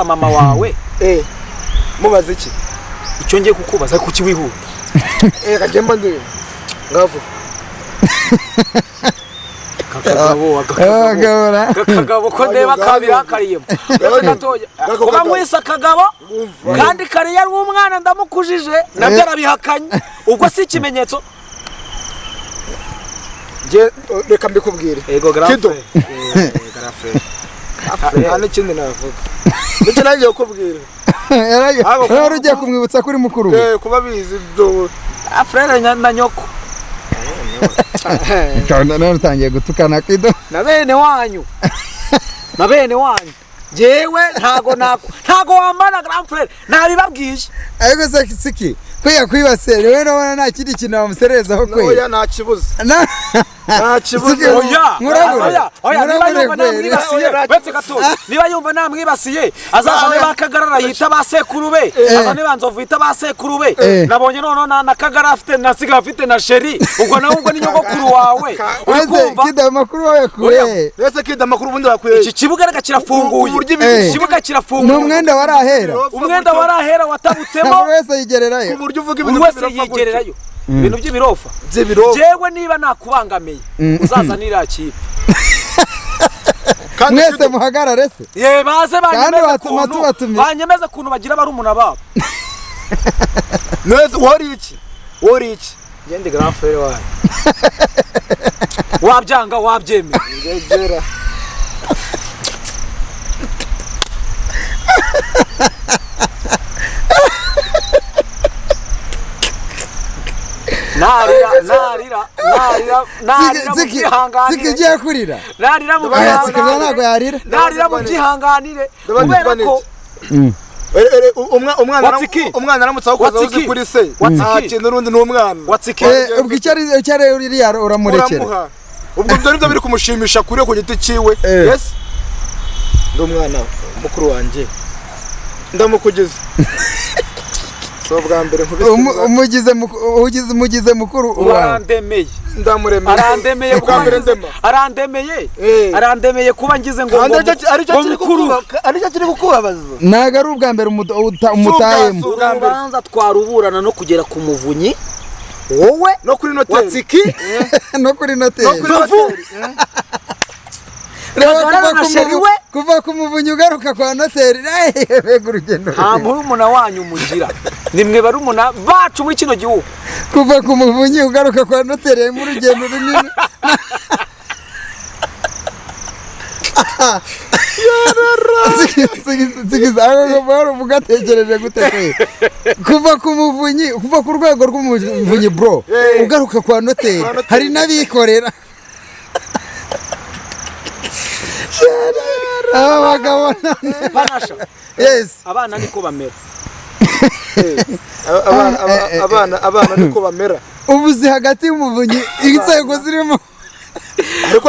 mama wawe mubaza iki icyo ngiye kukubaza kuki wihuta kagenda ndi ngavu kakagabo ko ndeba kabira kariyemo gatoya kuba mwisa kagabo kandi kariya ari umwana ndamukujije nabyo arabihakanye ubwo si ikimenyetso je reka mbikubwire ego Kido. grafe hano ikindi navuga ndetse nanjye ukubwira rero ugiye kumwibutsa kuri mukuru kuba bizi byo afrere na nyoko kandi none utangiye gutukana Kido na bene wanyu jewe ntago wambana grand frère nabibabwiye ariko siki kwiya kwibase rero nabona nta kindi kintu bamuserezaho kwe oya nta kibuza nta kibuza oya niba yumva namwibasiye azazane bakagarara yita basekurube azane banzovu yita basekurube nabonye none nakagara afite nasiga afite na sheri ubwo nawe ubwo ni nyogokuru wawe urikumva Kido makuru wawe kwe ese Kido makuru bundi bakwiye iki kibuga reka kirafunguye ikibuga kirafunguye n'umwenda warahera watabutsemo wese yigererayo uburyo uvuga ibintu wese yigererayo ibintu by'ibirofa jewe niba nakubangamiye uzazanira kipe mwese muhagarare se ye baze banyemeza kuntu bagira barumuna babo neze wori iki ngende grand frère wawe wabyanga wabyemeye ngegera narira zikigiye kurira narira mu byihanganire kubera ko umwana aramutse akoze uzi kuri se ntakintu n'urundi n'umwana ubwo icyari uriya uramurekera ubwo byo nibyo biri kumushimisha kuri ku giti ciwe yes ndi umwana mukuru wanje ndamukugize so bwa mbere umugize mukuru urandemeye ndamuremeye arandemeye kuba ngize ngo aricyo kiri kukubabaza naga ari ubwa mbere umutayemo ubanza twaruburana no kugera ku muvunyi wowe no kuri noteri watsiki no kuri noteri kuva ku muvunyi ugaruka kwa noteri bega urugendo nta murumuna wanyu mugira nimwe barumuna bacu muri kino gihugu kuva ku muvunyi ugaruka kwa noteri mu rugendo runini mugatekereje gute kwe kuva ku muvunyi kuva ku rwego rw'umuvunyi bro ugaruka kwa noteri hari n'abikorera abagabo banasha yes abana niko bamera abana niko bamera ubuzi hagati y'umuvunyi inzego zirimo ariko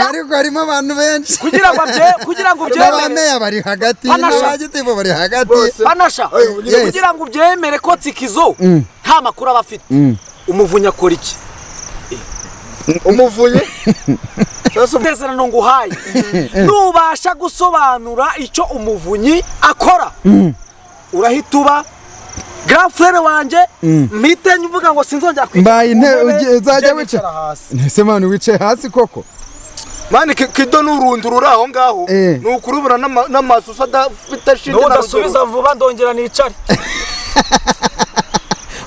ariko harimo abantu benshi kugira ngo ubyemere bari hagati n'abagitivo bari hagati banasha kugira ngo ubyemere ko tsikizo nta makuru aba afite umuvunyi akora iki umuvunyi tezerano nguhaye nubasha gusobanura icyo umuvunyi akora urahita uba grand frère wanje mpite nyuvuga ngo sinzongera mbaye uzajya wicara hasi ntese mani wicaye hasi koko mani Kido n'urundurura aho ngaho nukurubura n'amasusa adafite shinde ndasubiza vuba ndongera nicare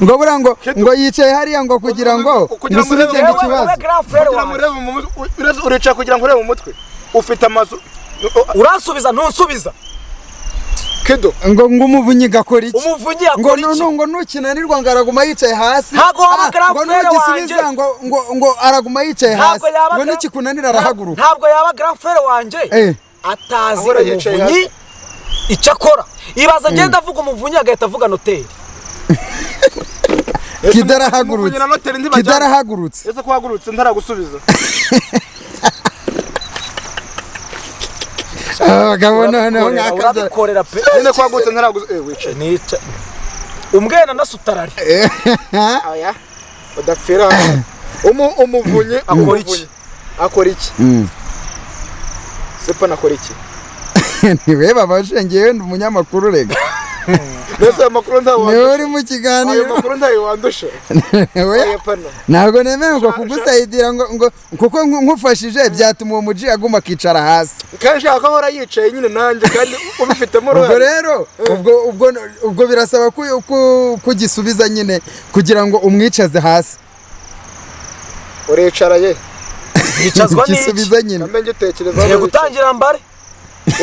ngo bura ngo yicaye hariya ngo kugira ngo musubize ikibazo urica kugira ngo urebe mu mutwe ufite amazu uransubiza ntusubiza Kido ngo umuvunyi gakora iki umuvunyi akora iki ngo nukinanirwa ngo araguma yicaye hasi ntago waba grand frère wanje ngo araguma yicaye hasi ngo nikikunanira arahaguruka ntabwo yaba grand frère wanje atazi umuvunyi icyo akora ibaza agenda avuga umuvunyi agahita avuga noteri kidarahagurutse ese kuhagurutse ntaragusubiza abagabo noneho urabikorera pe nyine kuhagurutse ntaragusubiza wicaye nica umbwena nasutarari aya udapfira umuvunyi akora iki sepa nakora iki niwe babashe ngewe ndi umunyamakuru rega mbese ayo makuru ntawe niwe wandusha uri mu kiganiro ayo makuru ntawe wandusha we ntabwo nemererwa kugusayidira ngo kuko nkufashije byatuma uwo muji aguma akicara hasi kandi nshaka ko ahora yicaye nyine nanjye kandi ubifitemo ubwo rero ubwo birasaba kugisubiza nyine kugira ngo umwicaze hasi uricara ye yicazwa n'iki gisubiza nyine kambe ngitekereza ngiye gutangira mbare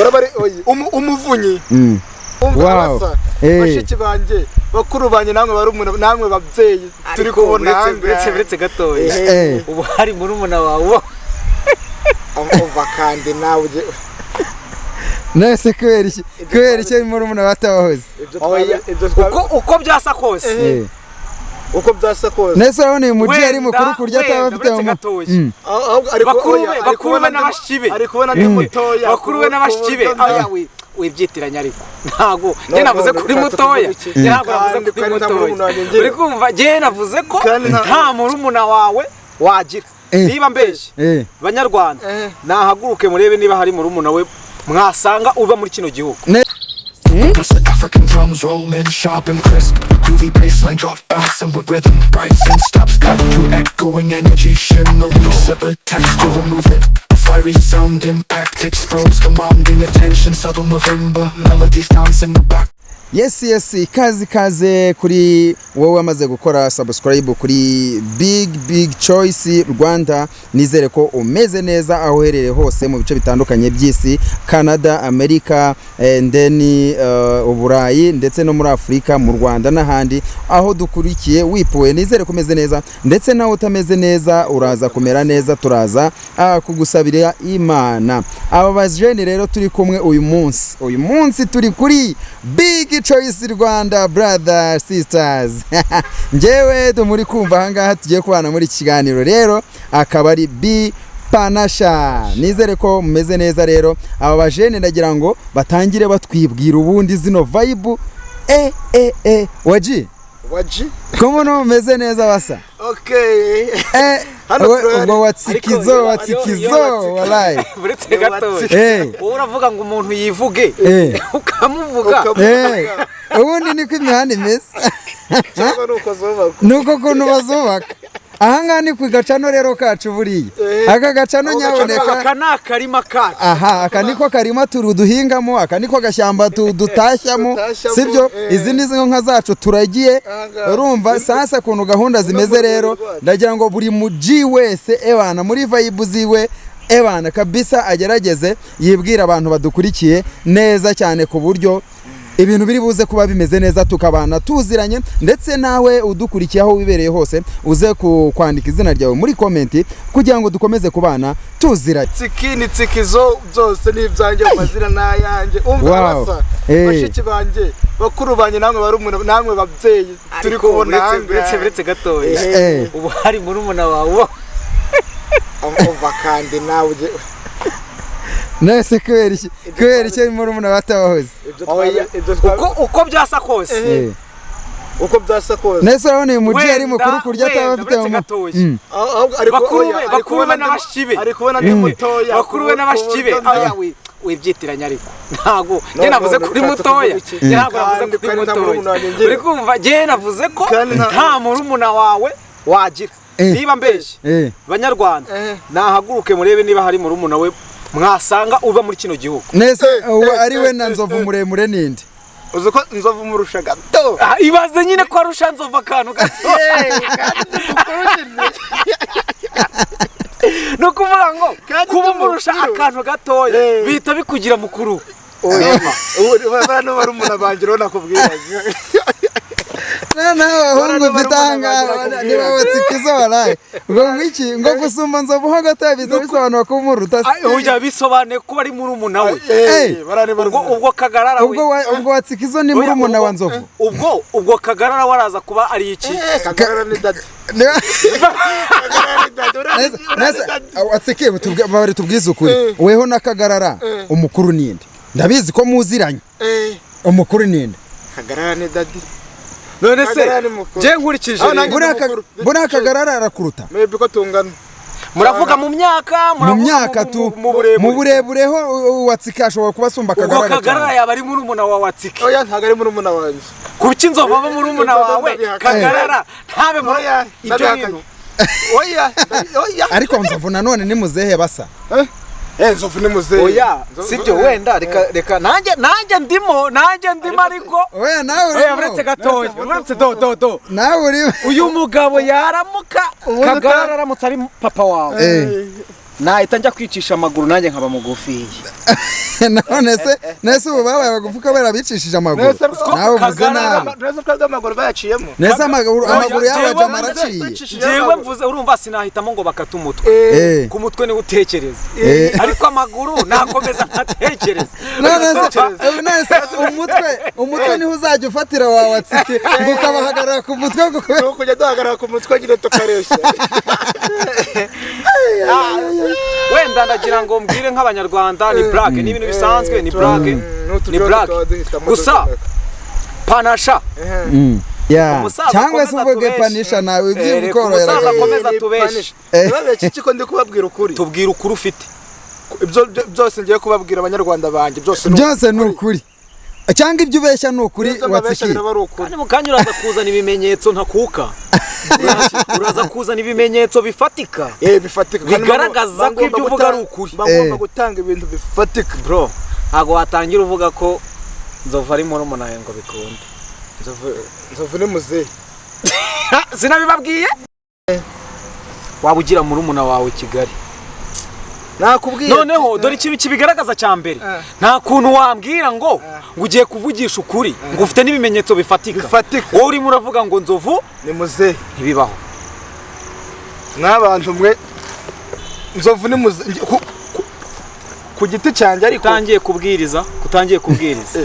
urabari umuvunyi wow bashiki banjye bakuru banjye namwe babyeyi turi kubona uretse gatoya ubu hari murumuna wawe umva kandi nawe nese kubera iki murumuna batabahoze uko byasa kose uko byasa kose nese urabona uyu muji ari mukuru kurya ataba afite bakuru be n'abashibe ari kubona ndi mutoya bakuru be n'abashibe wibyitiranya ariko ntago njye navuze kuri mutoya ntabwo navuze kuri mutoya uri kumva njye navuze ko nta murumuna wawe wagira niba mbeshye banyarwanda nahaguruke murebe niba hari murumuna we mwasanga uba muri kino gihugu African drums rolling sharp and crisp, groovy bassline drop bouncing with rhythm, brights and stops cut through echoing energy, shimmering separate textural movement, a fiery sound impact explodes, commanding attention, subtle November melodies dancing the back. Yes ikaze kuri wowe wamaze gukora subscribe kuri Big Choice Rwanda. Nizere ko umeze neza aho uherereye hose mu bice bitandukanye by'isi, Canada, Amerika, ndeni Uburayi ndetse no muri Afrika, mu Rwanda n'ahandi aho dukurikiye wipoye. Nizere ko umeze neza, ndetse nawe utameze neza uraza kumera neza, turaza kugusabira Imana. Aba bajene rero turi kumwe uyu munsi turi kuri Big Choice Rwanda, brothers sisters. Njewe muri kumva ahangaha tugiye kubana muri kiganiro rero akaba ari B Panasha. Nizere ko mumeze neza rero. Aba bajene ndagira ngo batangire batwibwira ubundi zino vibe. Waji komo no mumeze neza basa. Okay. Ubwo watsikizo wallahi. Buretse gato. Uravuga ngo umuntu yivuge ukamuvuga. Ubundi niko imihanda imeze. Cyangwa nuko zubaka. Nuko kuntu bazubaka. Ahanga ni kwigacano rero kacu buriye. Aka gacano nyaboneka. Aka nakarima kacu. Aha, aka niko karima turuduhingamo, aka niko gashyamba tudutashyamo. Sibyo izi nizo nka zacu turagiye. Urumva sasa kuntu gahunda zimeze rero ndagira ngo buri muji wese ebana muri vibe ziwe ebana kabisa agerageze yibwira abantu badukurikiye neza cyane ku buryo ibintu biri buze kuba bimeze neza tukabana tuziranye, ndetse nawe udukurikiye aho wibereye hose uze kwandika izina ryawe muri comment kugira ngo dukomeze kubana tuziranye. Tsikizo byose ni ibyanjye amazina n'ayanjye. Umva basa bashiki banjye bakuru banjye namwe babyeyi turi kubona uretse gatoya ubu hari murumuna wawe umva kandi nawe nese kubera iki murumuna batabahoze uko byasa kose uko byasa kose nese urabona uyu muji ari mukuru kurya ataba afite bakuru be n'abashibe ari kubona ndi mutoya bakuru be n'abashibe wibyitiranya ariko ntago njye navuze kuri mutoya ntabwo navuze kuri mutoya uri kumva njye navuze ko nta murumuna wawe wagira niba mbeshye banyarwanda nahaguruke murebe niba hari murumuna we mwasanga uba muri kino gihugu. Nese ari we na Nzovu muremure ninde? Uzi ko Nzovu murusha gato. Ibaze nyine ko arusha Nzovu akantu gato. No kuvuga ngo kuba murusha akantu gatoya bita bikugira mukuru. Bano barumuna banjye nakubwira. Abahungu bitanga niba watsikizo wallahi ngo ngiki ngo gusumba Nzovu ho gatabiza bisobanura ko umuruta ujya bisobanuye ko bari muri umuna we ubwo kagarara we ubwo watsikizo ni muri umuna wa Nzovu ubwo kagarara waraza kuba ari iki kagarara ni dadi watsikiye bari tubwiza ukuri weho na kagarara umukuru ninde ndabizi ko muziranye umukuru ninde kagarara ni dadi none se je nkurikije buri akagarara arakuruta maybe ko tungana muravuga mu myaka mu burebure ho Watsiki ashobora kuba asumba Kagarara. Kagarara yaba ari murumuna wa Watsiki. Oya ntago ari murumuna wanjye. Kuki Nzovu aba murumuna wawe Kagarara ntabe muri ibyo bintu. Oya ariko Nzovu nanone ni muzehe basa. Nzovu ni muzehe. Oya sibyo wenda reka nanjye ndimo ariko oya nawe uretse gatoya uretse do nawe uri uyu mugabo yaramuka Kagarara aramutse ari papa wawe nahita njya kwicisha amaguru nanjye nkaba mugufiye. nese ubu babaye bagufi kabera bicishije amaguru nawe uvuze nabi. Nese ko amaguru bayaciyemo. Nese amaguru yawe jamaraciye. Jewe mvuze urumva sinahitamo ngo bakata umutwe. Ku mutwe ni utekereza. Ariko amaguru nakomeza nkatekereza. nese umutwe niho uzajya ufatira wa Watsiki ngo kabahagarara ku mutwe ngo kujya duhagarara ku mutwe nyine tukareshya. Wenda ndagira ngo mbwire nk'abanyarwanda ni blague ni ibintu bisanzwe ni blague gusa panasha cyangwa se uvuge panisha nawe by'ubukorohera umusaza akomeza tubeshe kiko ndi kubabwira ukuri tubwira ukuri ufite ibyo byose ngiye kubabwira abanyarwanda banjye byose ni ukuri cyangwa ibyo ubeshya ni ukuri Watsiki kandi mu kanya uraza kuzana ibimenyetso ntakuka uraza kuzana ibimenyetso bifatika bifatika bigaragaza ko ibyo uvuga ari ukuri bagomba gutanga ibintu bifatika bro ntago watangira uvuga ko Nzovu ari murumuna wawe ngo bikunde. Nzovu ni muzehe sinabibabwiye waba ugira murumuna wawe Kigali nakubwiye noneho dore ikintu kibigaragaza cya mbere nta kuntu wambwira ngo ugiye kuvugisha ukuri ngo ufite n'ibimenyetso bifatika wowe urimo uravuga ngo Nzovu ni muzehe ntibibaho n'abantu mwe Nzovu ni muzehe ku giti cyanjye ariko kutangiye kubwiriza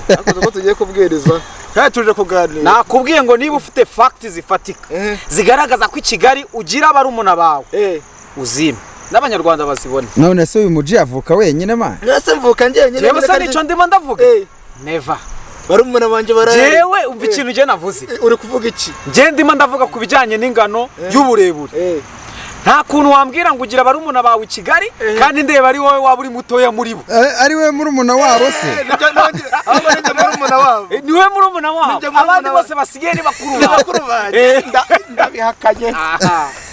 ariko ko tugiye kubwiriza kandi tuje kuganira nakubwiye ngo niba ufite facts zifatika zigaragaza ko Kigali ugira barumuna bawe uzime n'abanyarwanda bazibone. None se uyu muji avuka wenyine man? Nase mvuka njyenyine. Jewe se nico ndimo ndavuga. Never. Barumuna banje baraye. Jewe umva ikintu je navuze. Uri kuvuga iki? Je ndimo ndavuga kubijanye n'ingano y'uburebure. Nta kuntu wambwira ngo ugira barumuna bawe Kigali kandi ndeba ari wowe waba uri mutoya muri bo. Ari we murumuna wabo se? Abo ari murumuna wabo. Ni we murumuna wabo. Abandi bose basigaye ni bakuru bawe. Ndabihakanye.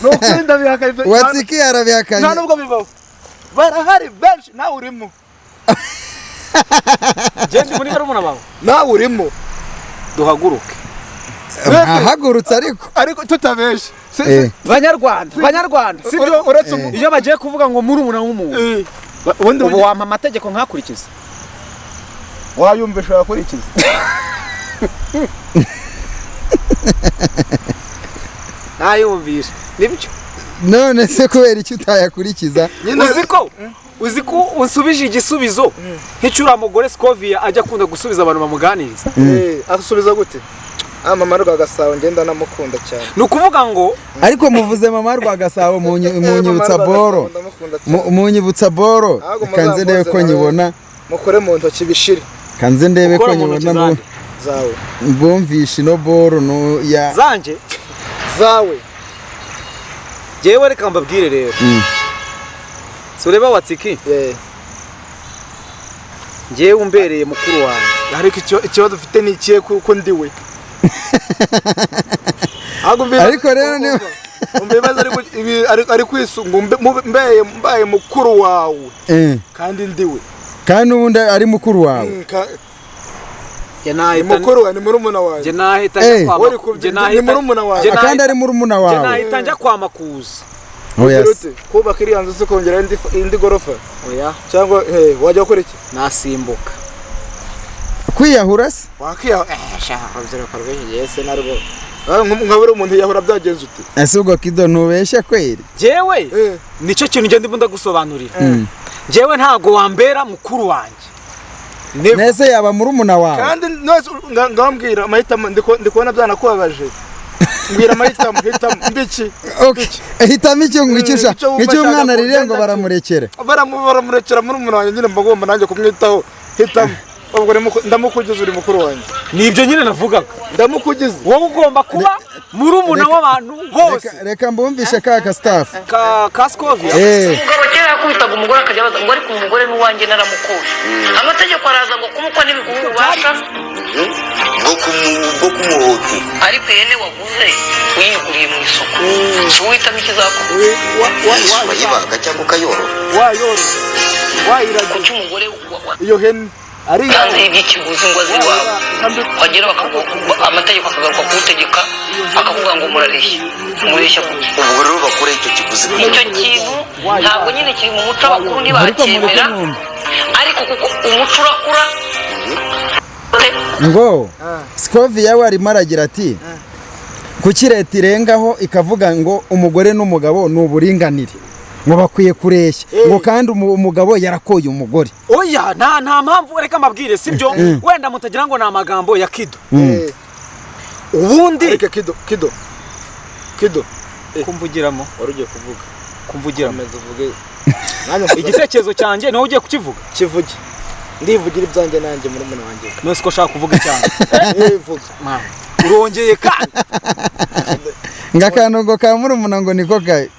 Nuko ndabihakanye. Watsiki arabihakanye. Nta nubwo bibaho. Barahari benshi nawe urimo. Je ndi muri barumuna bawe. Nawe urimo. Duhaguruke. Ahagurutse ariko tutabeshe. Banyarwanda sibyo uretse iyo bagiye kuvuga ngo murumuna w'umuntu ubu wampa amategeko nkakurikiza wayumvisha yakurikiza nayumvisha nibyo none se kubera iki utayakurikiza uziko unsubije igisubizo nk'icura mugore Scovia ajya kunda gusubiza abantu bamuganiriza asubiza gute mama Rwagasabo ngenda namukunda cyane nukuvuga ngo ariko muvuze mama Rwagasabo mu nyibutsa boro mu nyibutsa boro kanze ndebe ko nyibona mukore mu ntoki bishiri kanze ndebe ko nyibona mu zawe mbumvishe no boro no ya zanje zawe jewe reka mbabwire rero sureba Watsiki jewe umbereye mukuru wanjye ariko ikibazo dufite ni ikihe kuko ndiwe ariko rero ni umbibaza ari kwisunga mbaye mukuru wawe kandi ndiwe kandi ubundi ari mukuru wawe mukuru wawe ni murumuna wawe je nahita ni murumuna wawe kandi ari murumuna wawe je nahita njya kwa Makuza kubaka iriya nzu se kongera indi gorofa oya cyangwa wajya gukora iki nasimbuka kwiyahura se wakiyahura shaka bizera karweje yese narwo nkabura umuntu yahura byagenze uti ese ubwo kido ntubeshya kweri jewe nico kintu nge ndimo ndagusobanurira jewe ntago wambera mukuru wanjye nese yaba murumuna wawe kandi ngambwira amahitamo ndikubona byanakubabaje mbwira amahitamo mbiki hitamo icyo ngicyo icyo umwana rirengo baramurekera murumuna wanjye nyine mbagomba nanjye kumwitaho hitamo ubwo ndamukugize uri mukuru wanjye nibyo nyine navugaga ndamukugize wowe ugomba kuba murumuna w'abantu bose reka mbumvishe ka staff ka Scovia umugabo kera yakubitaga umugore akajya abaza ngo ariko umugore n'uwanjye naramukuye amategeko araza ngo kumukwa n'ibigugu ubasha bwo kumuhuta ariko ihene waguze uyiguriye mu isoko si uhitamo ikizakora wayibaga cyangwa ukayorora wayiraga kuki umugore iyo hene ari kandi iby'ikiguzi ngo azi iwawe wagera amategeko akagaruka kuwutegeka akavuga ngo murareshya kuki ubwo rero bakora icyo kiguzi icyo kintu ntabwo nyine kiri mu muco abakuru ntibacyemera ariko kuko umuco urakura ngo Scovia we arimo aragira ati kuki leta irengaho ikavuga ngo umugore n'umugabo ni uburinganire ngo bakwiye kureshya ngo kandi umugabo yarakoye umugore oya nta mpamvu reka mbabwire sibyo wenda mutagira ngo ni amagambo ya Kido ubundi reka Kido kumvugiramo wari ugiye kuvuga kumvugiramo uvuge igitekerezo cyanjye niho ugiye kukivuga kivuge ndivugira ibyanjye nanjye muri mwana wanjye nose ko ushaka kuvuga cyane vuga urongeye kandi ngakantu ngo ka murumuna ngo niko kaye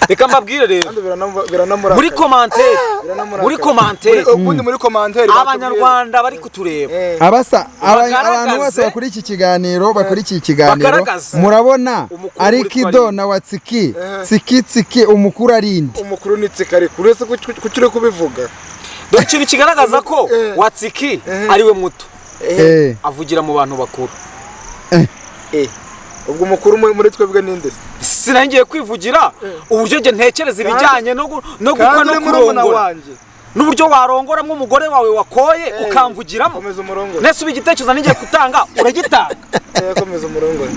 reka mbabwire rero muri commentaire ubundi muri commentaire abanyarwanda bari kutureba abantu bose bakuri iki kiganiro murabona ari Kido na Watsiki tsiki umukuru arindi umukuru ni tsikari kurese kucire kubivuga dore ikintu kigaragaza ko Watsiki ari we muto avugira mu bantu bakuru ubwo umukuru muri twebwe ninde sinangiye kwivugira uburyo nge ntekereza ibijyanye no gukora no kurongora n'uburyo warongoramo umugore wawe wakoye ukamvugiramo nese ubu igitekerezo n'igiye gutanga uragitanga komeza umurongo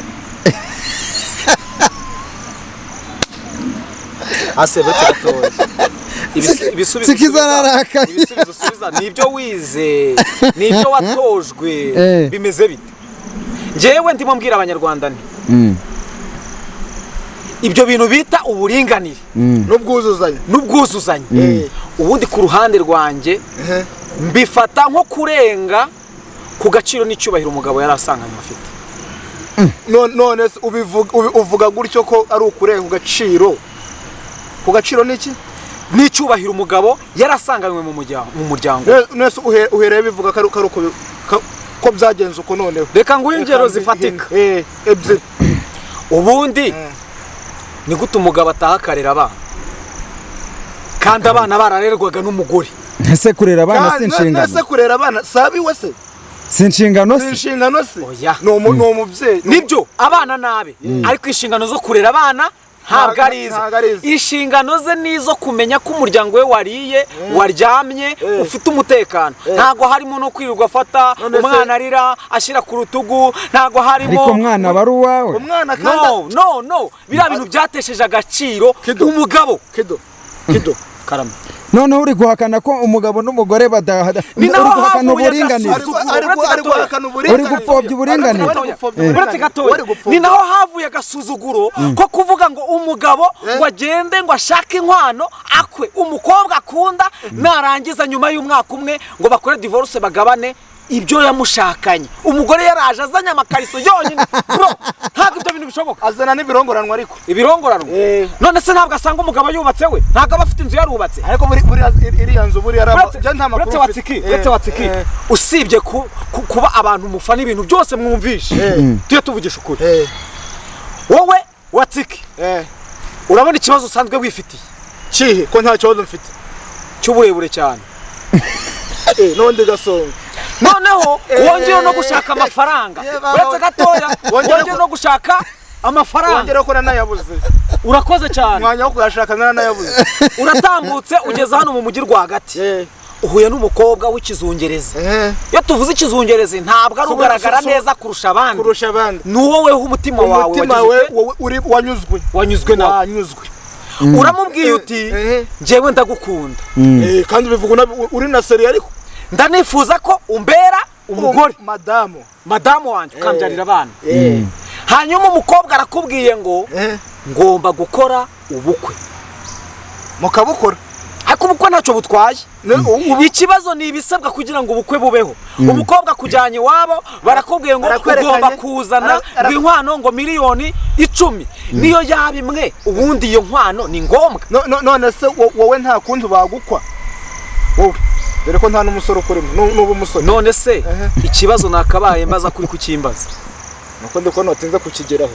asebetse gatoya ibisubizo subiza nibyo wize nibyo watojwe bimeze bite njyewe ndimo mbwira abanyarwanda nti ibyo bintu bita uburinganire n'ubwuzuzanye ubundi ku ruhande rwanjye mbifata nko kurenga ku gaciro n'icyubahiro umugabo yari asanganywe afite none uvuga gutyo ko ari ukurenga ku gaciro n'iki n'icyubahiro umugabo yari asanganywe mu muryango nese uhereye bivuga ko byagenze uko noneho reka nguhe ingero zifatika ubundi ni gute umugabo ataha akarera abana kandi abana bararerwaga n'umugore ese kurera abana si inshingano ese kurera abana sabiwe se si inshingano se oya ni umubyeyi nibyo abana nabe ariko inshingano zo kurera abana ntabwo ari izo inshingano ze nizo kumenya ko umuryango we wariye waryamye ufite umutekano ntabwo harimo no kwirirwa afata umwana arira ashyira ku rutugu ntabwo harimo ariko umwana aba ari uwawe no biriya bintu byatesheje agaciro umugabo Kido karame noneho uri guhakana ko umugabo n'umugore uri guhakana uburinganire uri gupfobya uburinganire uretse gatoya ni naho havuye agasuzuguro ko kuvuga ngo umugabo ngo agende ngo ashake inkwano akwe umukobwa akunda narangiza nyuma y'umwaka umwe ngo bakore divorce bagabane ibyo yamushakanye umugore yaraje azanye amakariso yonyine bro ntabwo ibyo bintu bishoboka azana n'ibirongoranwa ariko ibirongoranwa none se ntabwo asanga umugabo yubatse we ntabwo aba afite inzu yarubatse ariko iriya nzu buriya nta makuru uretse Watsiki usibye kuba abantu mufana ibintu byose mwumvishe tujye tuvugisha ukuri wowe Watsiki urabona ikibazo usanzwe wifitiye kihe ko nta kibazo mfite cy'uburebure cyane none gasonga noneho wongeye no gushaka amafaranga uretse gatoya wongeye no gushaka amafaranga wongera ko nanayabuze urakoze cyane mwanya wo kuyashaka nanayabuze uratambutse ugeze hano mu mujyi rwagati uhuye n'umukobwa w'ikizungereza iyo tuvuze ikizungereza ntabwo ari ugaragara neza kurusha abandi ni wowe umutima wawe wanyuzwe nawe uramubwiye uti njyewe ndagukunda kandi bivuga uri na seri ariko ndanifuza ko umbera umugore madamu wanjye ukambyarira abana hanyuma umukobwa arakubwiye ngo ngomba gukora ubukwe mukabukora ariko ubukwe ntacyo butwaye. Ikibazo ni ibisabwa kugira ngo ubukwe bubeho. Umukobwa kujyanye iwabo barakubwiye ngo ugomba kuzana inkwano ngo miliyoni 10 niyo yaba imwe, ubundi iyo nkwano ni ngombwa. None se wowe nta kundi bagukwa wowe, dore ko nta n'umusore ukurimo n'ubu umusore. None se ikibazo nakabaye mbaza kuri kukimbaza nuko ndiko notinza kukigeraho.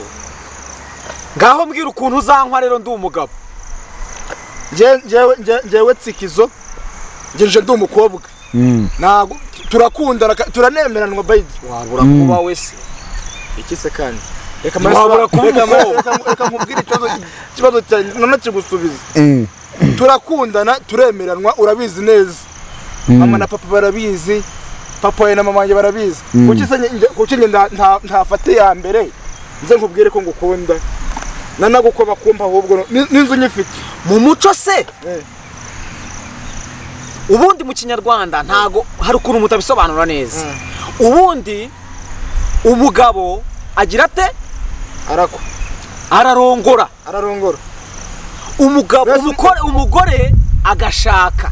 Ngaho mbwira ukuntu uzankwa rero ndi umugabo. Jewe tsikizo nje ndi umukobwa. Nago turakundana turanemeranwa bayidi. Wabura kuba wese iki se kandi reka nkubwire ikibazo cyane none kigusubiza. Turakundana turemeranwa urabizi neza. Mama na papa barabizi, papa na mama wanjye barabizi. Kuki ntafate ya mbere nze nkubwire ko ngukunda nanagukoba kumpa ahubwo n'inzu nyifite mu muco se. Ubundi mu Kinyarwanda ntago hari ukuntu mutabisobanura neza. Ubundi umugabo agira ate ararongora. Umugore agashaka.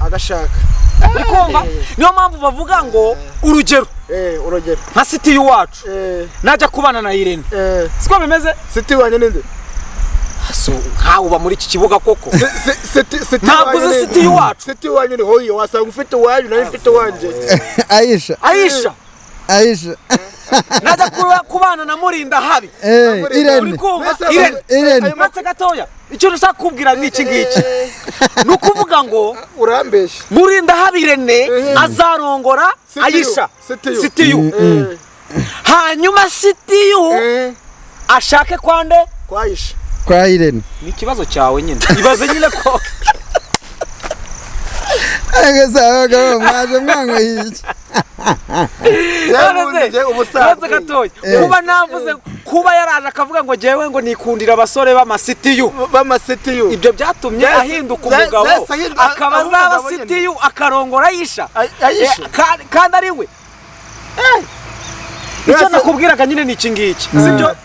Bikomba niyo mpamvu bavuga ngo urugero nka City y'uwacu najya kubana na Irene. Siko bimeze? City wanye ninde? So nka uba muri iki kibuga koko. Ntabwo uzi City y'uwacu. City wanye ni hoyo wasanga ufite wanyu nayo ufite wanje. Aisha najya kubana na Murinda habi. Irene matse gatoya. Icyo nshaka kubwira ni iki ngiki. Nukuvuga ngo urambeshye. Murinda habi Irene azarongora Aisha. City y'u. Hanyuma City y'u ashake kwande kwa Aisha. Kwa Irene. Ni kibazo cyawe nyine. Ibaze nyine ko agasaga mwaje mwango hiki. Ubusaza gatoya. Kuba navuze kuba yaraje akavuga ngo jewe ngo nikundira abasore b'amasiti yu. Ibyo byatumye ahinduka umugabo akaba zaba City yu akarongora Aisha. Kandi ari we. Icyo nakubwiraga nyine ni iki ngiki. Sibyo?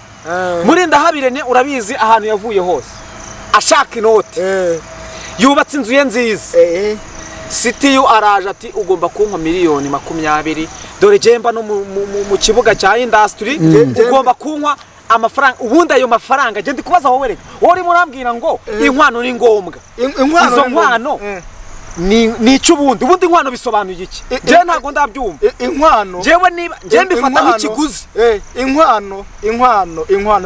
Murinda habirene urabizi ahantu yavuye hose. Ashaka inote. Yubatse inzu ye nziza. City yu araje ati ugomba kunka miliyoni 20. Dore jemba no mu kibuga cya industry ugomba kunkwa amafaranga. Ubundi ayo mafaranga je ndi kubaza wowe reka. Wori murambwira ngo inkwano ni ngombwa. Izo nkwano ni cyubundi. Ubundi inkwano bisobanuye iki? Je ntago ndabyumva. Inkwano jewe niba je mbifata nk'ikiguzi. Inkwano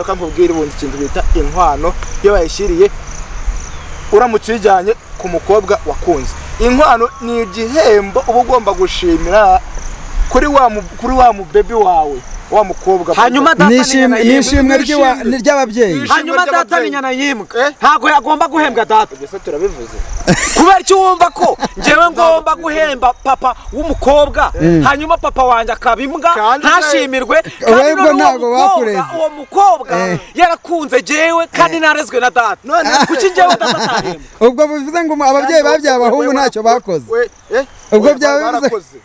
kankubwira ubundi ikintu bita inkwano yo bayishiriye uramutse ujyanye ku mukobwa wakunze. Inkwano ni igihembo uba ugomba gushimira kuri wa mu baby wawe wa mukobwa. Hanyuma data nishimwe ry'ababyeyi. Hanyuma data ninyana yimbwa. Ntago yagomba guhembwa data. Gusa turabivuze. Kubera cyo wumva ko njewe ngomba guhemba papa w'umukobwa hanyuma papa wanje akabimbwa ntashimirwe kandi ntago bakureze. Uwo mukobwa yarakunze jewe kandi narezwe na data. Kuki njewe data atahemba? Ubwo bivuze ngo ababyeyi babyaye abahungu ntacyo bakoze. Ubwo byabakoze.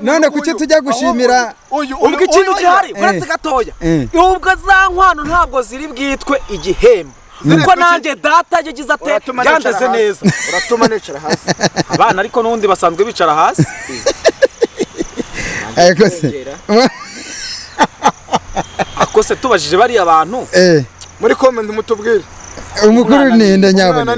None kuki tujya gushimira ubwo ikintu gihari uretse gatoya. Ubwo za nkwano ntabwo ziri bwitwe igihembo. Nuko nanjye data yagize ate yandeze neza. Uratuma nicara hasi. Abana ariko nundi basanzwe bicara hasi. Akose tubajije bari abantu. Muri comment mutubwire. Umukuru ninde nyabona.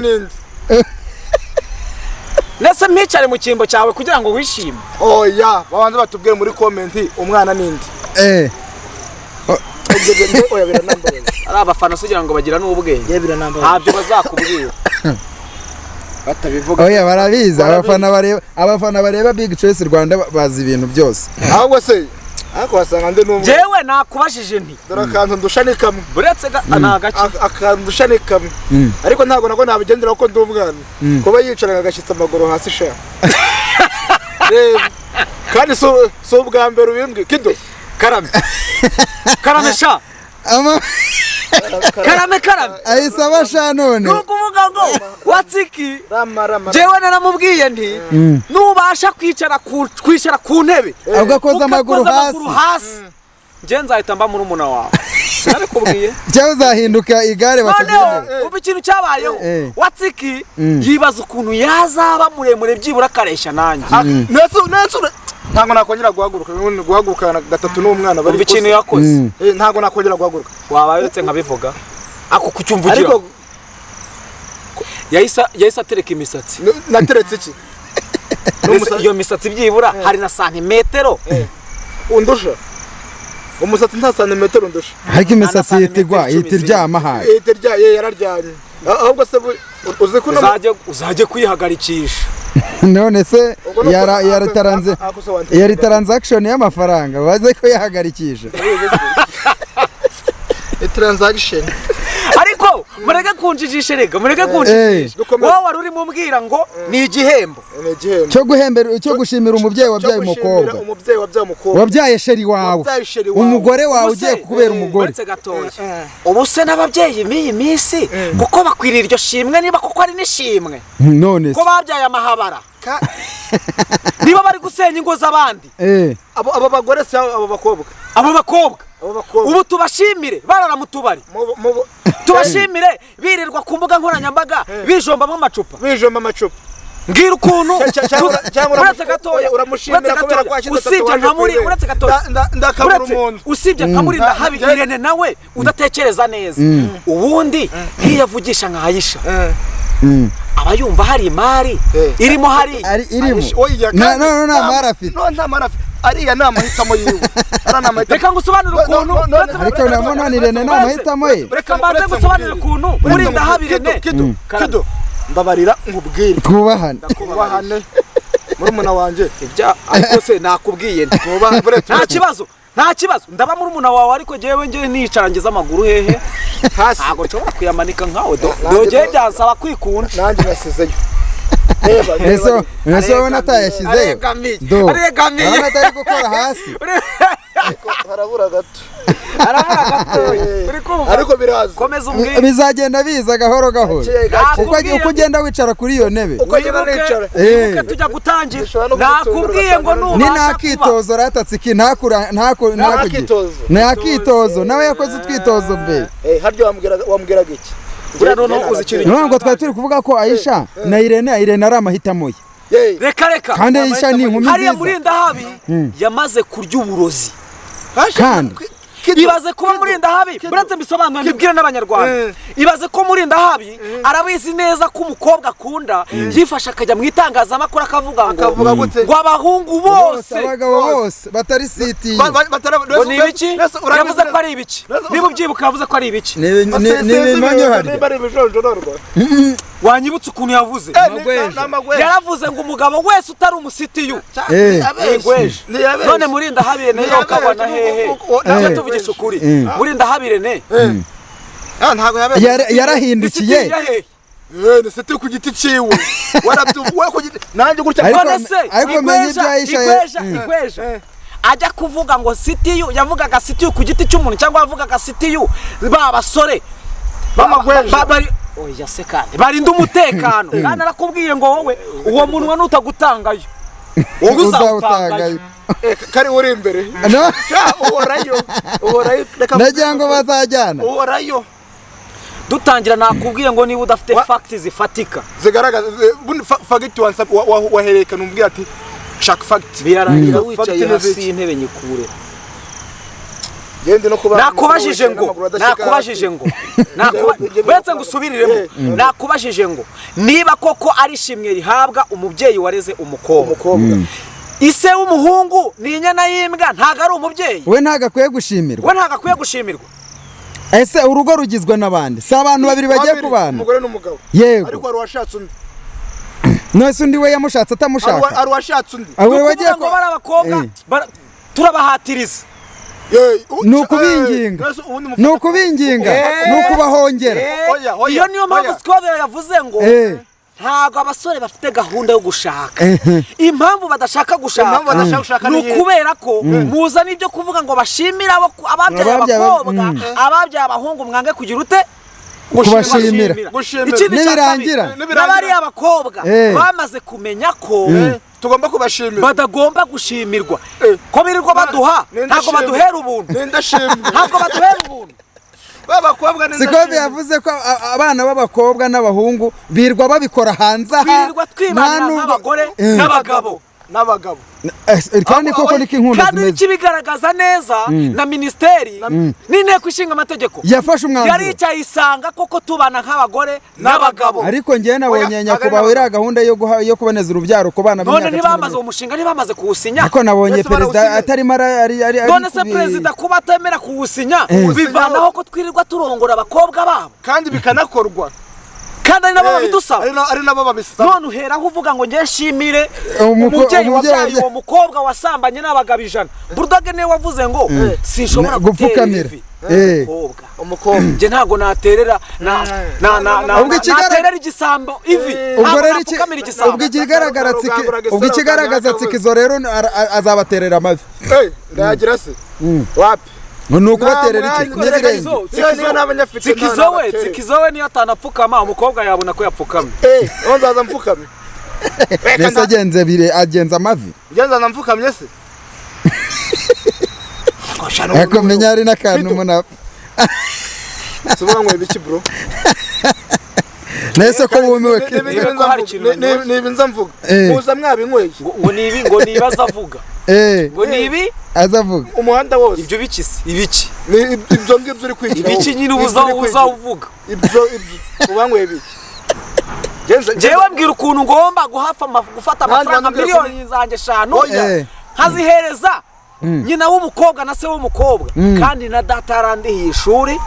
Nese mpicare mu kimbo cyawe kugira ngo wishime. Oya, babanze batubwire muri comment umwana ninde. Oya biranambaye. Ari abafana sugira ngo bagira n'ubwenge. Biranambaye. Ntabyo bazakubwira. Batabivuga. Oya barabiza abafana bareba Big Choice Rwanda bazi ibintu byose. Ahubwo se ako wasanga ndi n'umwe. Jewe nakubashije nti. Dore akantu ndusha kamwe. Buretse anagace. Akantu ndusha kamwe. Ariko ntago nago nabigendera uko ndi umwana. Kuba yicara agashitsa amaguru hasi sha. Kandi so ubwa mbere ubimbwe kido. Karame sha. Karame ayisaba sha none. Nukuvuga ngo watsiki jewe naramubwiye nti nubasha kwicara ku ntebe ugakoza amaguru hasi nje nzahita mba muri umuna wawe. Sinabikubwiye. cyangwa uzahinduka igare bakagendera. Noneho umva ikintu cyabayeho. Watsiki yibaza ukuntu yazaba muremure byibura akareshya nanjye. Ntabwo nakongera guhaguruka gatatu n'umwana bari. Umva ikintu yakoze. Ntabwo nakongera guhaguruka. Wabayotse nkabivuga. Ako kucyumvugira. Ariko yahise atereka imisatsi. Nateretse iki? Iyo misatsi byibura hari na santimetero. Undusha. Umusatsi nta santimetero undusha. Ariko imisatsi yitigwa yitiryama hayi. Yararyanye. Ahubwo se uzi ko uzajye kwihagarikisha. None se yari transaction y'amafaranga baze ko yahagarikisha. Transaction. Ariko mureke kunjijisha rega mureke kunjijisha. Wowe wari urimo umbwira ngo ni igihembo. Cyo gushimira umubyeyi wabyaye umukobwa. Wabyaye sheri wawe. Umugore wawe ugiye kubera umugore. Ubu se n'ababyeyi miyi misi kuko bakwirira iryo shimwe niba kuko ari nishimwe. None ko babyaye amahabara. Niba bari gusenya ingo z'abandi. Abo bagore se abo bakobwa. Abo bakobwa. Ubu tubashimire barara mu tubari. Tubashimire birirwa ku mbuga nkoranyambaga bijombamo amacupa. Ngira ukuntu uretse gatoya uramushimira kubera ko ashyize usibye nka muri uretse gatoya ndakabura umuntu usibye nka muri ndahabi Irene nawe udatekereza neza ubundi ntiyavugisha nka Aisha aba yumva hari imari irimo hari irimo no mari afite nta mari afite ariya ni amahitamo yiwe reka ngusobanurire ukuntu ariko urabona ni Irene ni amahitamo ye reka mbanze ngusobanurire ukuntu muri ndahabi Irene kido mbabarira nkubwire twubahane murumuna wanje ariko se nakubwiye nta kibazo ndaba murumuna wawe ariko jewe ngiye nicarangiza amaguru hehe ntago nshobora kuyamanika nkawe doge byansaba kwikunda nanjye nasizeyo Eso ubona atayashyizeyo aregamiye atari gukora hasi harabura gato ariko biraza komeza umbwire bizagenda biza gahoro uko ugenda wicara kuri iyo ntebe uko tujya gutangira nakubwiye ngo ni nakitozo ratatse iki nakitozo nawe yakoze utwitozo mbe haryo wambwiraga iki nubwo twari turi kuvuga ko Aisha na Irene ari amahitamo ye reka kandi Aisha ni inkumi nziza hariya muri ndahabi yamaze kurya uburozi kandi ibaze kuba muri ndahabi buretse mbisobanura mbibwira n'abanyarwanda ibaze ko muri ndahabi arabizi neza ko umukobwa akunda yifasha akajya mu itangazamakuru akavuga ngo abahungu bose abagabo bose batari siti ngo ni ibiki yavuze ko ari ibiki niba ubyibuka yavuze ko ari ibiki ni manyo hari wanyibutse ukuntu yavuze yaravuze ngo umugabo wese utari umusitiyu none muri ndahabi niyo kabona hehe tuvugisha ukuri muri ndahabire ne ntago yarahindukiye ni siti ku giti ciwe warabyuwe ku giti nanjye gutya ariko menye ikweja ajya kuvuga ngo sitiyu yavugaga sitiyu ku giti cy'umuntu cyangwa yavugaga sitiyu babasore bamagweja oya se kandi barinda umutekano kandi arakubwiye ngo wowe uwo munwa nutagutangayo wowe uzawutangayo kari uri imbere uhorayo nagira ngo bazajyana uhorayo dutangira nakubwiye ngo niba udafite facts zifatika zigaragaza fact waherekana umbwira ati shaka fact birarangira wicaye hasi y'intebe nyikure nakubajije ngo wetse ngusubiriremo nakubajije ngo niba koko ari shimwe rihabwa umubyeyi wareze umukobwa ise w'umuhungu ni inyana y'imbwa ntago ari umubyeyi we ntago akwiye gushimirwa ese urugo rugizwe n'abandi si abantu babiri bagiye kubana umugore n'umugabo yego ariko ari washatse undi nose undi we yamushatse atamushaka ari washatse undi abo bagiye ko bari abakobwa turabahatiriza nukubinginga nukubahongera iyo niyo mpamvu Scoville yavuze ngo ntago abasore bafite gahunda yo gushaka impamvu badashaka gushaka nukubera ko muza nibyo kuvuga ngo bashimira ababyaye abakobwa ababyaye abahungu mwange kugira ute kubashimira nibirangira n'abari abakobwa bamaze kumenya ko tugomba kubashimira badagomba gushimirwa ko birirwa baduha ntago baduhera ubuntu b'abakobwa ni Sikovi yavuze ko abana b'abakobwa n'abahungu birwa babikora hanze aha birirwa twimana nk'abagore n'abagabo kandi koko niko inkunda kandi ikibigaragaza neza na ministeri n'inteko ishinga amategeko yafashe umwanzuro yari icyayisanga koko tubana nk'abagore n'abagabo ariko njye nabonye nyakubahwa iriya gahunda yo kuboneza urubyaro ku bana none ntibamaze uwo mushinga ntibamaze kuwusinya ariko nabonye perezida atarimo ari none se perezida kuba atemera kuwusinya bivanaho ko twirirwa turongora abakobwa babo kandi bikanakorwa kandi ari nabo babidusaba ari nabo babisaba none uheraho uvuga ngo ngiye nshimire umubyeyi wabyaye uwo mukobwa wasambanye n'abagabo 100 Bulldog niwe wavuze ngo sinshobora gupfukamira umukobwa nje ntago naterera naterera igisambo ivi ubwo rero ubwo ikigaragaza tsikizo rero azabaterera amavi ndagira se wapi nuko baterera iki tsikizowe niyo atanapfukama umukobwa yabona ko yapfukamye nzaza mfukamye nese agenza amavi ngenza mfukamye se ariko menya ari n'akantu umuntu subuga ngo ibiki bro nese ko wumiwe nibinza mvuga muza mwabinyweye ngo nibaza avuga ngo nibi azavuga umuhanda wose ibyo bikisi ibiki ibyo ngibyo uri kwigira ibiki nyine uzavuga ibyo ubanyweye biki jewe mbwira ukuntu ngomba gufata amafaranga miliyoni zanjye 5 nkazihereza nyina w'umukobwa na se w'umukobwa kandi na data yarandihiye ishuri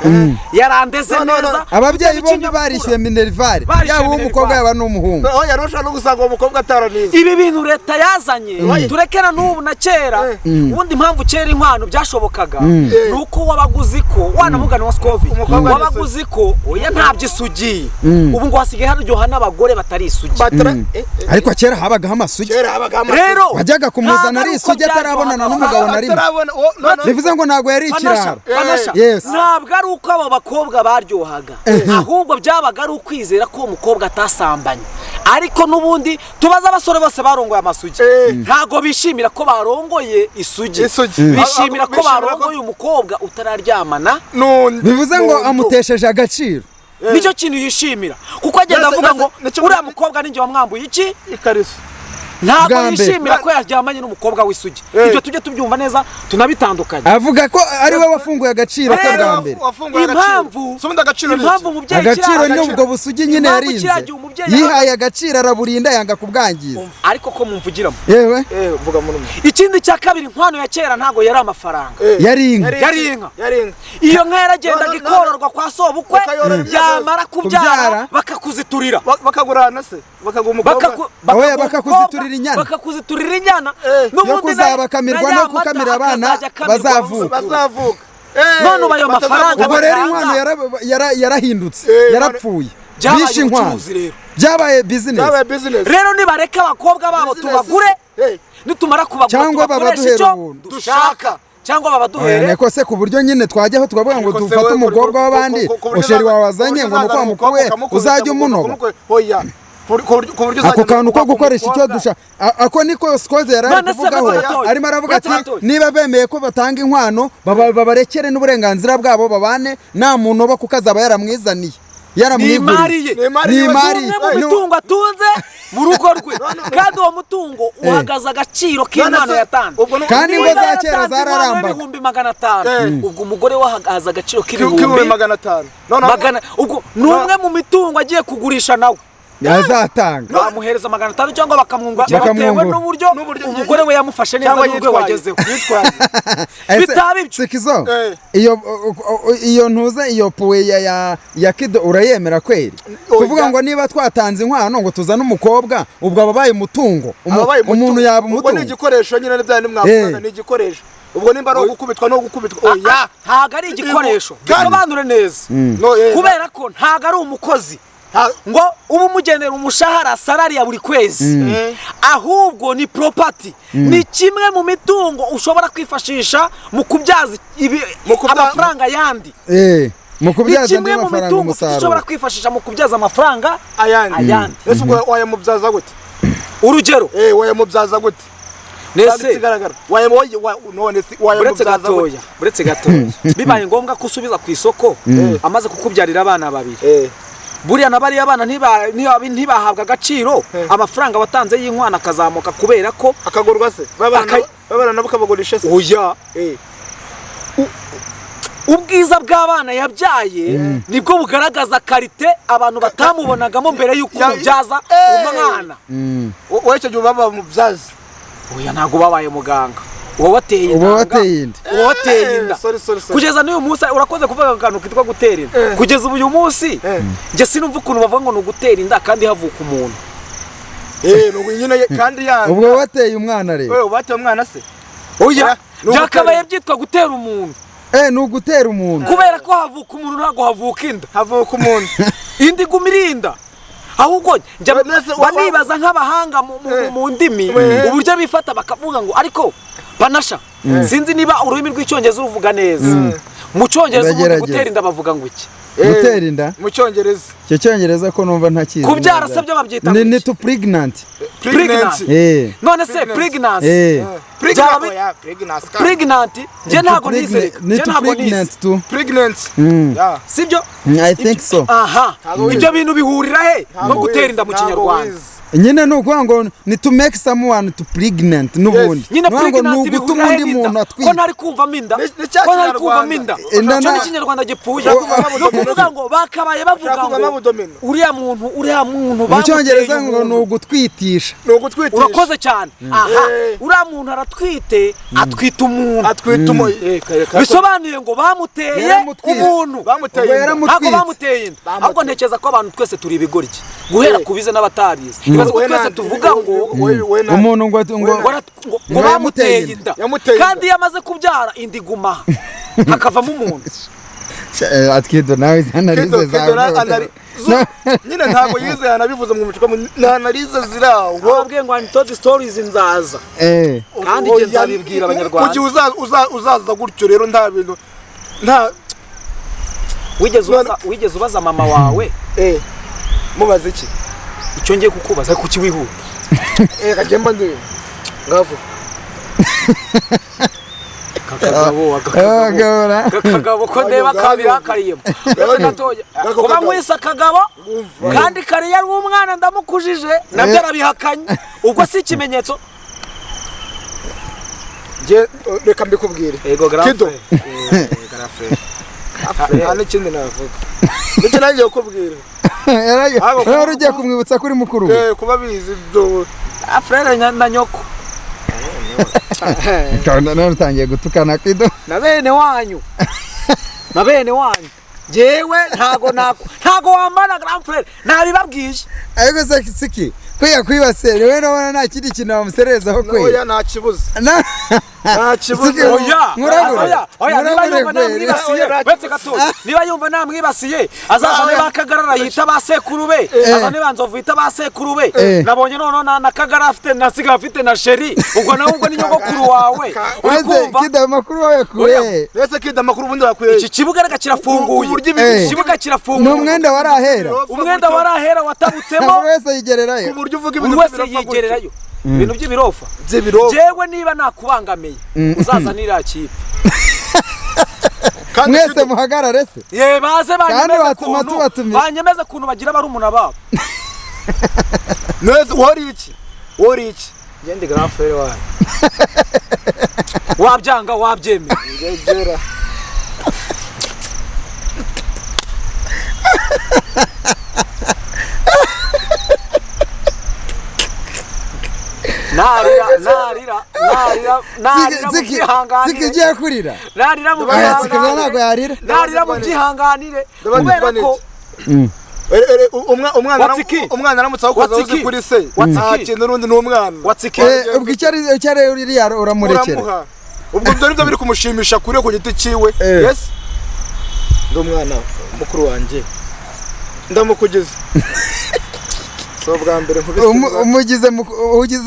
yarandeze neza ababyeyi bombi barishyuye minerivare yaba uw'umukobwa yaba n'umuhungu yarusha no gusanga uwo mukobwa ataranize ibi bintu leta yazanye turekera n'ubu na kera ubundi impamvu kera inkwano byashobokaga nuko wabaguzi ko wanamugana wa Scovi wabaguzi ko oya ntabyo isugiye ubu ngo hasigaye haryoha n'abagore batari isugi ariko kera habagaho amasugi rero wajyaga kumuzana ari isugi atarabonana n'umugabo bivuze ngo ntabwo yari ikiraro ntabwo ari uko abo bakobwa baryohaga ahubwo byabaga ari ukwizera ko umukobwa atasambanye ariko n'ubundi tubaza abasore bose barongoye amasugi ntabwo bishimira ko barongoye isugi bishimira ko barongoye umukobwa utararyamana bivuze ngo amutesheje agaciro nicyo kintu yishimira kuko agenda avuga ngo uriya mukobwa ninjye wamwambuye iki ikariso ntabwo yishimira ko yaryamanye n'umukobwa w'isugi ibyo tujye tubyumva neza tunabitandukanye avuga ko ari we wafunguye agaciro ke bwa mbere impamvu umubyeyi agaciro ni ubwo busugi nyine yarinze yihaye agaciro araburinda yanga kubwangiza ariko ko mumvugiramo yewe vuga mu numwe ikindi cya kabiri inkwano ya kera ntago yari amafaranga yari inka iyo nka yaragendaga ikororwa kwa sobukwe yamara kubyara bakakuziturira bakagurana se bakakuziturira inyana bakakuziturira inyana no kuzabakamirwa no kukamira abana bazavuka none ubayo mafaranga ubwo rero inkwano yarahindutse yarapfuye bishe inkwano byabaye business rero nibareka abakobwa babo tubagure nitumara kubagura cyangwa babaduhera ubuntu dushaka cyangwa babaduhere neko se ku buryo nyine twajyaho tukavuga ngo dufate umukobwa w'abandi usheri wawazanye ngo nuko wamukuwe uzajya umunoba ako kantu ko gukoresha icyo dusha ako niko Scovi yari kuvugaho arimo aravuga ati niba bemeye ko batanga inkwano babarekere n'uburenganzira bwabo babane nta muntu uba kuko azaba yaramwizaniye yaramwiguriye nimariye mu mitungo atunze mu rugo rwe kandi uwo mutungo uhagaze agaciro k'inkwano yatanze kandi ngo za kera zararambaga ibihumbi 500 ubwo umugore wahagaze agaciro k'ibihumbi 500 ubwo numwe mu mitungo agiye kugurisha nawe yazatanga bamuhereza 500 cyangwa bakamwungura bitewe n'uburyo umugore we yamufashe neza n'urwe wagezeho Sikizo iyo ntuze iyo puwe ya kido urayemera kweri kuvuga ngo niba twatanze inkwano ngo tuzane umukobwa ubwo ababaye umutungo umuntu yaba umutungo ubwo ni igikoresho nyine n'ibyo mwavuga ni igikoresho ubwo nimba no gukubitwa oya ntago ari igikoresho bisobanure neza kubera ko ntago ari umukozi ngo ubu mugenera umushahara salari ya buri kwezi ahubwo ni property ni kimwe mu mitungo ushobora kwifashisha mu kubyaza amafaranga yandi mu kubyaza andi mafaranga umusaruro ushobora kwifashisha mu kubyaza amafaranga ayandi ese ubwo wayamubyaza gute urugero wayamubyaza gute nese kigaragara wayemoye none si buretse gatoya bibaye ngombwa kusubiza ku isoko amaze kukubyarira abana babiri buriya nabari abana ntibahabwa agaciro amafaranga watanze y'inkwana akazamuka kubera ko akagurwa se babana nabo kabagurisha se oya ubwiza bw'abana yabyaye nibwo bugaragaza karite abantu batamubonagamo mbere y'uko umubyaza umwana wowe icyo gihe baba mubyaza oya ntago babaye muganga wowe wateye inda kugeza n'uyu munsi urakoze kuvuga akantu kitwa gutera inda kugeza uyu munsi njye sinumva ukuntu bavuga ngo ni ugutera inda kandi havuka umuntu nyine kandi yanga ubwo wateye umwana rero wowe wateye umwana se oya byakabaye byitwa gutera umuntu ni ugutera umuntu kubera ko havuka umuntu ntago havuka inda havuka umuntu indi gumirinda ahubwo banibaza nk'abahanga mu ndimi uburyo bifata bakavuga ngo ariko banasha sinzi niba ururimi rw'icyongereza uruvuga neza mu cyongereza umuntu gutera inda bavuga ngo iki gutera inda mu cyongereza icyo cyongereza ko numva ntakizi kubyara se byo babyita ni to pregnant none se pregnancy pregnant je ntago nize sibyo I think so aha ibyo bintu bihurira he no gutera inda mu kinyarwanda nyine nuko ngo ni to make someone to pregnant nubundi nyine pregnant bihurira he muntu atwite ko ntari kumva minda ko ntari kumva minda cyo ni kinyarwanda gipfuye no kuvuga ngo bakabaye bavuga ngo uriya muntu mu cyongereza ngo ni ugutwitisha urakoze cyane aha uriya muntu aratwite atwita umuntu bisobanuye ngo bamuteye umuntu ntabwo bamuteye inda ahubwo ntekereza ko abantu twese turi ibigoryi guhera kubize n'abatarize twese tuvuga ngo umuntu ngo bamuteye inda kandi yamaze kubyara indi guma hakavamo umuntu atwido nawe analize zawe nyine ntabwo yize yanabivuze mu mucuka analize ziraho wabwiye ngo anitold stories nzaza kandi nge nzabibwira abanyarwanda kuki uzaza gutyo rero nta bintu nta wigeze ubaza mama wawe mubaze iki icyo ngiye kukubaza kuki wihuta kagenda ndi ngavu kakagabo ko ndeba kabirakariyemo kuba mwisa akagabo kandi kariya ari umwana ndamukujije nabyo arabihakanye ubwo si ikimenyetso reka mbikubwire kido nta n'ikindi navuga ndetse nanjye kukubwira rero ugiye kumwibutsa kuri mukuru we kuba bizi ibyo frere na nyoko none utangiye gutukana kido na bene wanyu jewe ntago wambana grand frere nabibabwiye ariko se siki ko yakwibase rero nabona nta kindi kintu wamuserezaho kwe oya nta kibuze niba yumva namwibasiye azazane bakagarara yita basekurube azane banzovu yita basekurube nabonye none na kagara afite nasiga afite na sheri ubwo nawe ubwo ni nyogokuru wawe urikumva kida makuru wawe kuye ese kida makuru bundi wakuye iki kibuga reka kirafunguye kibuga kirafunguye umwenda warahera watabutsemo wese yigererayo ku buryo uvuga ibintu yigererayo ibintu by'ibirofa jewe niba nakubangamiye uzazanira kipe mwese muhagarare se baze banyemeze kuntu bagira barumuna babo neza wori iki ngende grand frère wawe wabyanga wabyemera narira zikigiye kurira narira mu byihanganire kubera ko umwana aramutse akoze uzi kuri se nta kintu n'undi ni umwana ubwo icyo ari uriya uramurekera ubwo ibyo nibyo biri kumushimisha kuri ku giti cyiwe yesi ndi umwana mukuru wanjye ndamukugeze so bwa mbere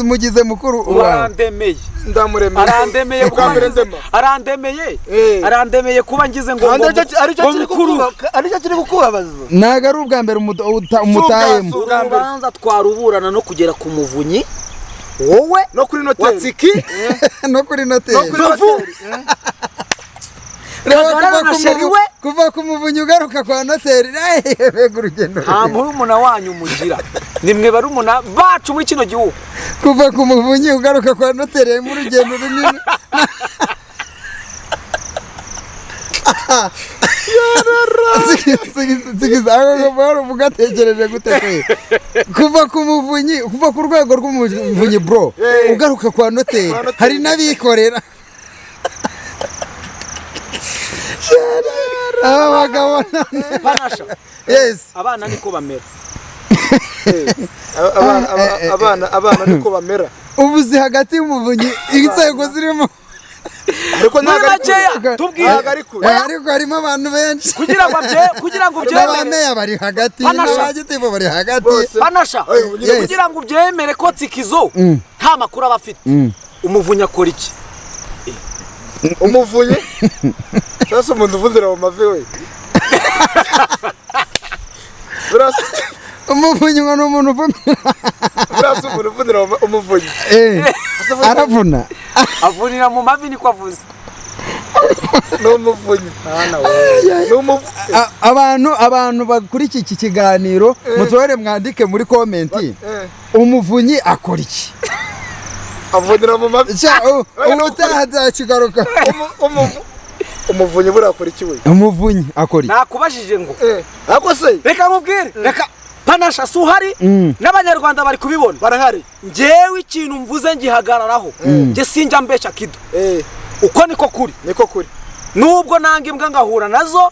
umugize mukuru urandemeye ndamuremeye arandemeye kuba ngize ngo aricyo kiri kukubabaza ntago ari ubwa mbere umutayemo urubanza twaruburana no kugera ku muvunyi wowe no kuri noteri watsiki no kuri noteri Kagara na sheri we kuva ku muvunyi ugaruka kwa noteri mbega urugendo nta murumuna wanyu mugira nimwe barumuna bacu muri kino gihugu kuva ku muvunyi ugaruka kwa noteri mu rugendo runini sigiza aho baro mugategereje gute kuva ku muvunyi kuva ku rwego rw'umuvunyi bro ugaruka kwa noteri hari nabikorera abagabo banasha yes abana niko bamera abana niko bamera ubuzi hagati y'umuvunyi inzego zirimo ariko ariko harimo abantu benshi kugira ngo byemere bari hagati n'abagitivo bari hagati banasha kugira ngo byemere ko tsikizo nta makuru abafite umuvunyi akora iki umuvunyi sasa umuntu uvunira mu mavi we umuvunyi ngo n'umuntu uvunira umuvunyi aravuna avunira mu mavi niko avuze n'umuvunyi abantu bakuri iki kiganiro mutore mwandike muri komenti umuvunyi akora iki avunira mu mavi ubutaha kigaruka umuvunyi burakora iki we umuvunyi akora iki nakubajije ngo ako se reka nkubwire reka panasha suhari n'abanyarwanda bari kubibona barahari njewe ikintu mvuze ngihagararaho nge sinjya mbesha kido uko niko kuri nubwo nanga imbwa ngahura nazo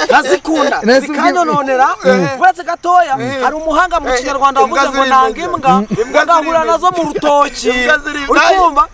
ntazikunda zikanyononera uretse gatoya hari umuhanga mu kinyarwanda wavuze ngo nanga imbwa ngahura nazo mu rutoki uri kumva